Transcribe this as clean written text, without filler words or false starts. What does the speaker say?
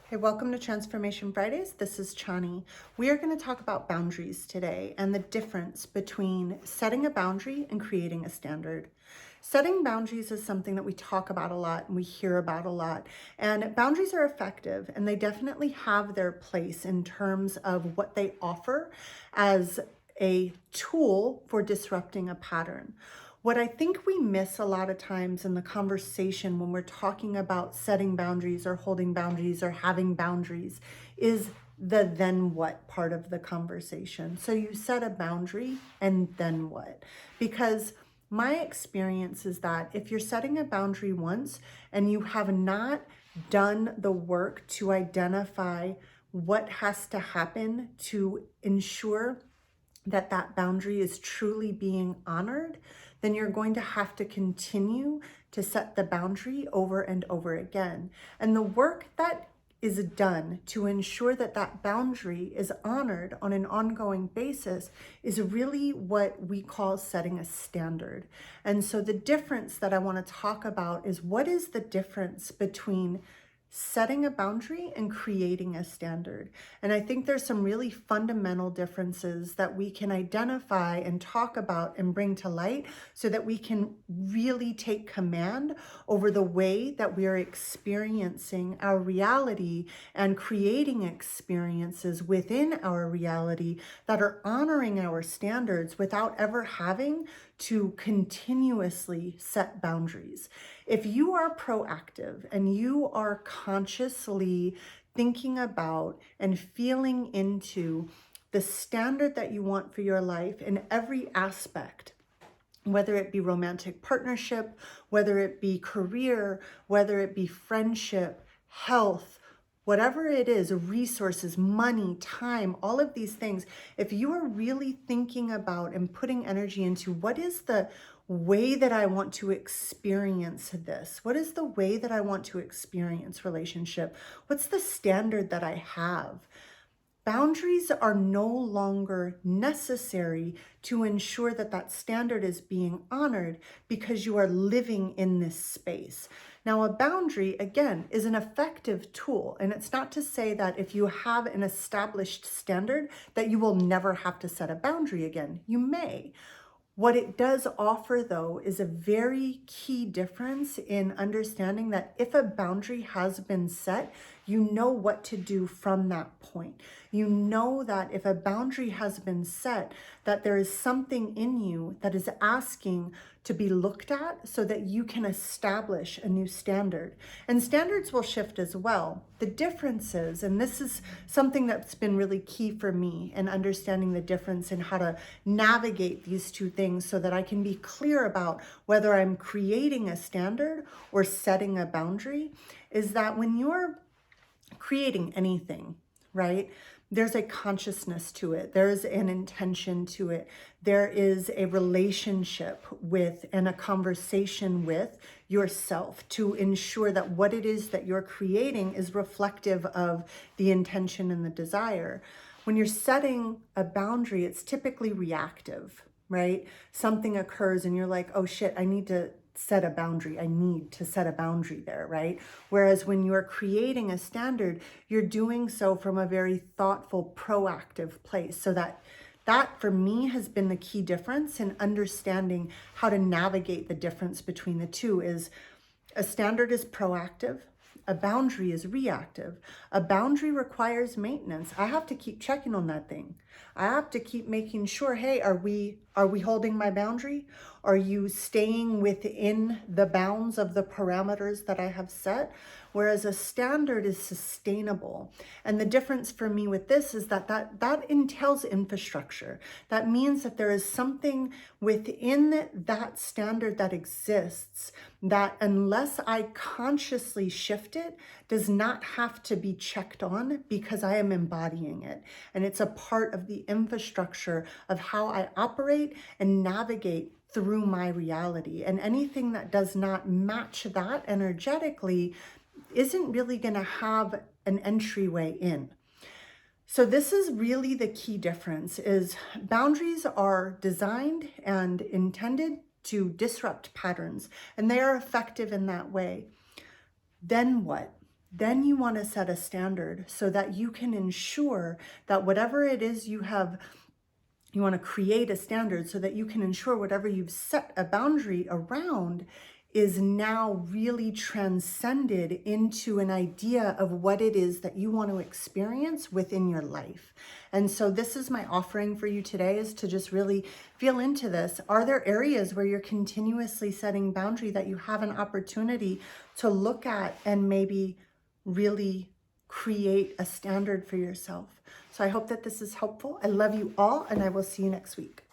Hey, welcome to Transformation Fridays. This is Chani. We are going to talk about boundaries today and the difference between setting a boundary and creating a standard. Setting boundaries is something that we talk about a lot and we hear about a lot. And boundaries are effective and they definitely have their place in terms of what they offer as a tool for disrupting a pattern. What I think we miss a lot of times in the conversation when we're talking about setting boundaries or holding boundaries or having boundaries is the then what part of the conversation. So you set a boundary and then what? Because my experience is that if you're setting a boundary once and you have not done the work to identify what has to happen to ensure that that boundary is truly being honored, then you're going to have to continue to set the boundary over and over again. And the work that is done to ensure that that boundary is honored on an ongoing basis is really what we call setting a standard. And so the difference that I want to talk about is what is the difference between setting a boundary and creating a standard. And I think there's some really fundamental differences that we can identify and talk about and bring to light so that we can really take command over the way that we are experiencing our reality and creating experiences within our reality that are honoring our standards without ever having to continuously set boundaries. If you are proactive and you are consciously thinking about and feeling into the standard that you want for your life in every aspect, whether it be romantic partnership, whether it be career, whether it be friendship, health, whatever it is, resources, money, time, all of these things, if you are really thinking about and putting energy into what is the way that I want to experience this? What is the way that I want to experience relationship? What's the standard that I have? Boundaries are no longer necessary to ensure that that standard is being honored because you are living in this space. Now, a boundary, again, is an effective tool. And it's not to say that if you have an established standard that you will never have to set a boundary again. You may. What it does offer, though, is a very key difference in understanding that if a boundary has been set, you know what to do from that point. You know that if a boundary has been set, that there is something in you that is asking to be looked at so that you can establish a new standard. And standards will shift as well. The difference is, and this is something that's been really key for me in understanding the difference in how to navigate these two things so that I can be clear about whether I'm creating a standard or setting a boundary, is that when you're creating anything, right? There's a consciousness to it. There's an intention to it. There is a relationship with and a conversation with yourself to ensure that what it is that you're creating is reflective of the intention and the desire. When you're setting a boundary, it's typically reactive, right? Something occurs and you're like, oh shit, I need to set a boundary. I need to set a boundary there, right? Whereas when you're creating a standard, you're doing so from a very thoughtful, proactive place. So that for me has been the key difference in understanding how to navigate the difference between the two. Is a standard is proactive. A boundary is reactive. A boundary requires maintenance. I have to keep checking on that thing. I have to keep making sure, hey, are we holding my boundary? Are you staying within the bounds of the parameters that I have set? Whereas a standard is sustainable. And the difference for me with this is that entails infrastructure. That means that there is something within that standard that exists that, unless I consciously shift it, does not have to be checked on because I am embodying it. And it's a part of the infrastructure of how I operate and navigate through my reality. And anything that does not match that energetically isn't really going to have an entryway in. So this is really the key difference. Is boundaries are designed and intended to disrupt patterns, and they are effective in that way. Then what? Then you want to set a standard so that you can ensure that whatever it is you want to create a standard so that you can ensure whatever you've set a boundary around is now really transcended into an idea of what it is that you want to experience within your life. And so this is my offering for you today, is to just really feel into this. Are there areas where you're continuously setting boundary that you have an opportunity to look at and maybe really create a standard for yourself? So I hope that this is helpful. I love you all, and I will see you next week.